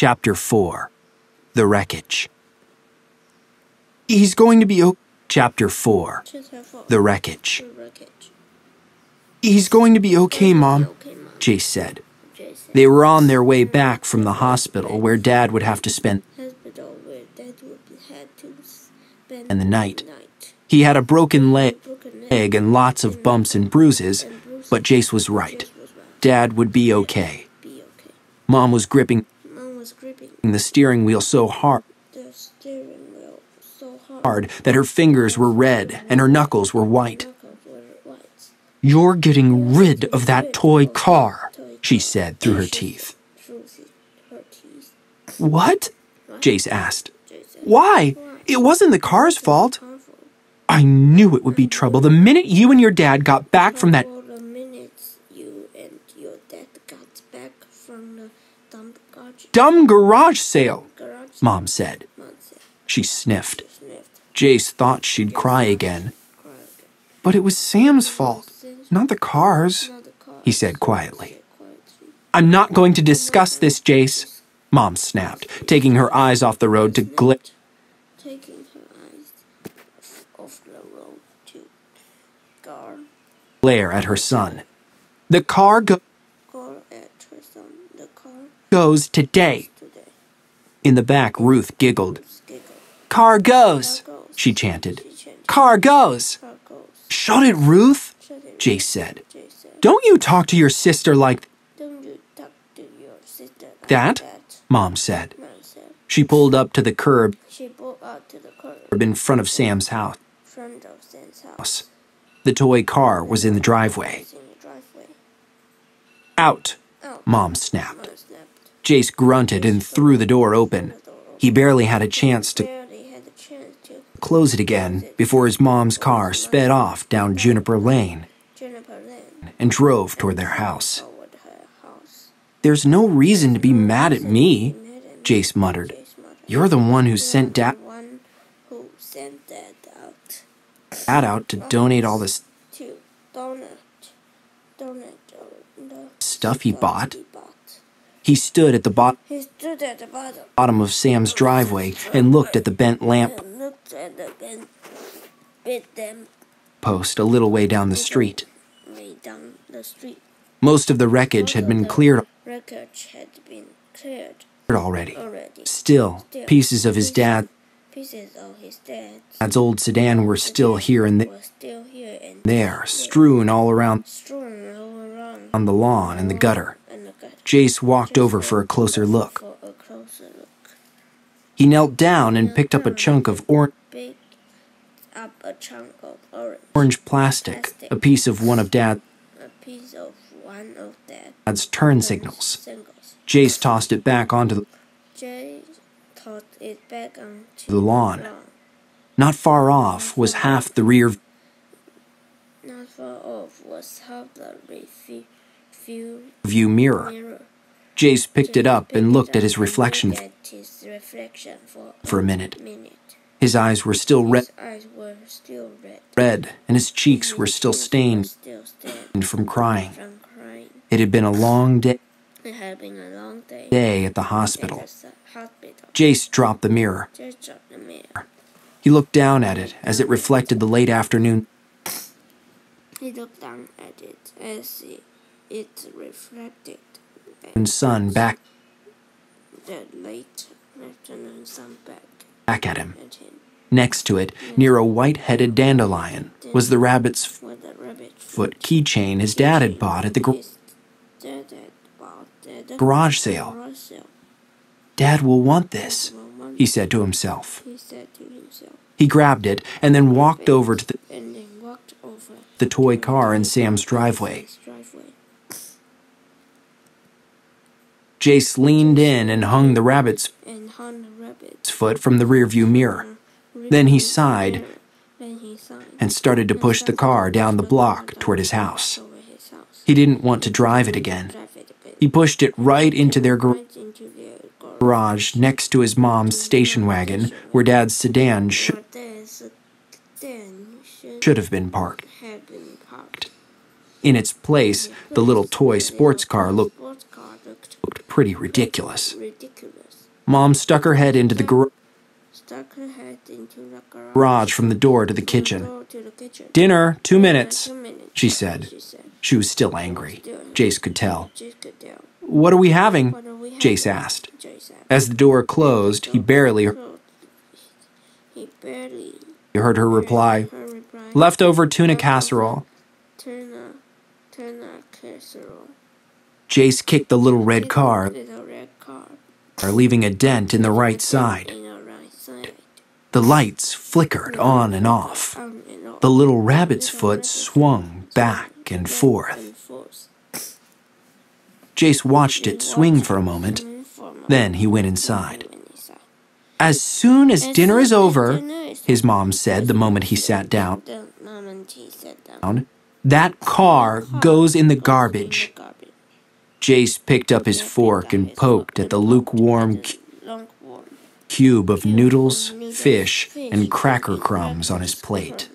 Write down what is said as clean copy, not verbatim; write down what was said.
Chapter 4. The Wreckage. He's going to be okay. Chapter 4. The Wreckage. He's going to be okay, Mom, Jace said. They were on their way back from the hospital where Dad would have to spend the night. He had a broken leg and lots of bumps and bruises, but Jace was right. Dad would be okay. Mom was gripping the steering wheel so hard that her fingers were red and her knuckles were white. "You're getting rid of that toy car," she said through her teeth. "What?" Jace asked. "Why? It wasn't the car's fault." "I knew it would be trouble the minute you and your dad got back from that dumb garage sale," Mom said. She sniffed. Jace thought she'd cry again. "But it was Sam's fault, not the car's," he said quietly. "I'm not going to discuss this, Jace," Mom snapped, taking her eyes off the road to glare at her son. "The car goes today." In the back, Ruth giggled. "Car goes," she chanted. "Car goes." "Shut it, Ruth," Jace said. "Don't you talk to your sister like that," Mom said. She pulled up to the curb in front of Sam's house. The toy car was in the driveway. "Out," Mom snapped. Jace grunted and threw the door open. He barely had a chance to close it again before his mom's car sped off down Juniper Lane and drove toward their house. "There's no reason to be mad at me," Jace muttered. "You're the one who sent Dad out to donate all this stuff he bought." He stood at the bottom of Sam's driveway and looked at the bent lamp post a little way down the street. Most of the wreckage had been cleared already. Still, pieces of his dad's old sedan were still here and there, strewn all around on the lawn and the gutter. Jace walked over for a closer look. He knelt down and picked up a chunk of orange plastic, a piece of one of Dad's turn signals. Jace tossed it back onto the lawn. Not far off was half the rear view mirror. Jace picked it up and looked at his reflection for a minute. His eyes were still red, and his cheeks were still stained from crying. It had been a long day at the hospital. Jace dropped the mirror. He looked down at it as it reflected the late afternoon sun back at him. Next to it, near a white-headed dandelion, was the rabbit's foot keychain his dad had bought at the garage sale. "Dad will want this," he said to himself. He grabbed it and then walked over to the toy car in Sam's driveway. Jace leaned in and hung the rabbit's foot from the rearview mirror. Then he sighed and started to push the car down the block toward his house. He didn't want to drive it again. He pushed it right into their garage next to his mom's station wagon, where Dad's sedan should have been parked. In its place, the little toy sports car looked pretty ridiculous. Mom stuck her head into the garage from the door to the kitchen. "Dinner, 2 minutes," she said. She was still angry. Jace could tell. "What are we having?" Jace asked. As the door closed, he barely heard her reply, "Leftover tuna casserole." Jace kicked the little red car, leaving a dent in the right side. The lights flickered on and off. The little rabbit's foot swung back and forth. Jace watched it swing for a moment. Then he went inside. "As soon as dinner is over," his mom said the moment he sat down, "that car goes in the garbage." Jace picked up his fork and poked at the lukewarm cube of noodles, fish, and cracker crumbs on his plate.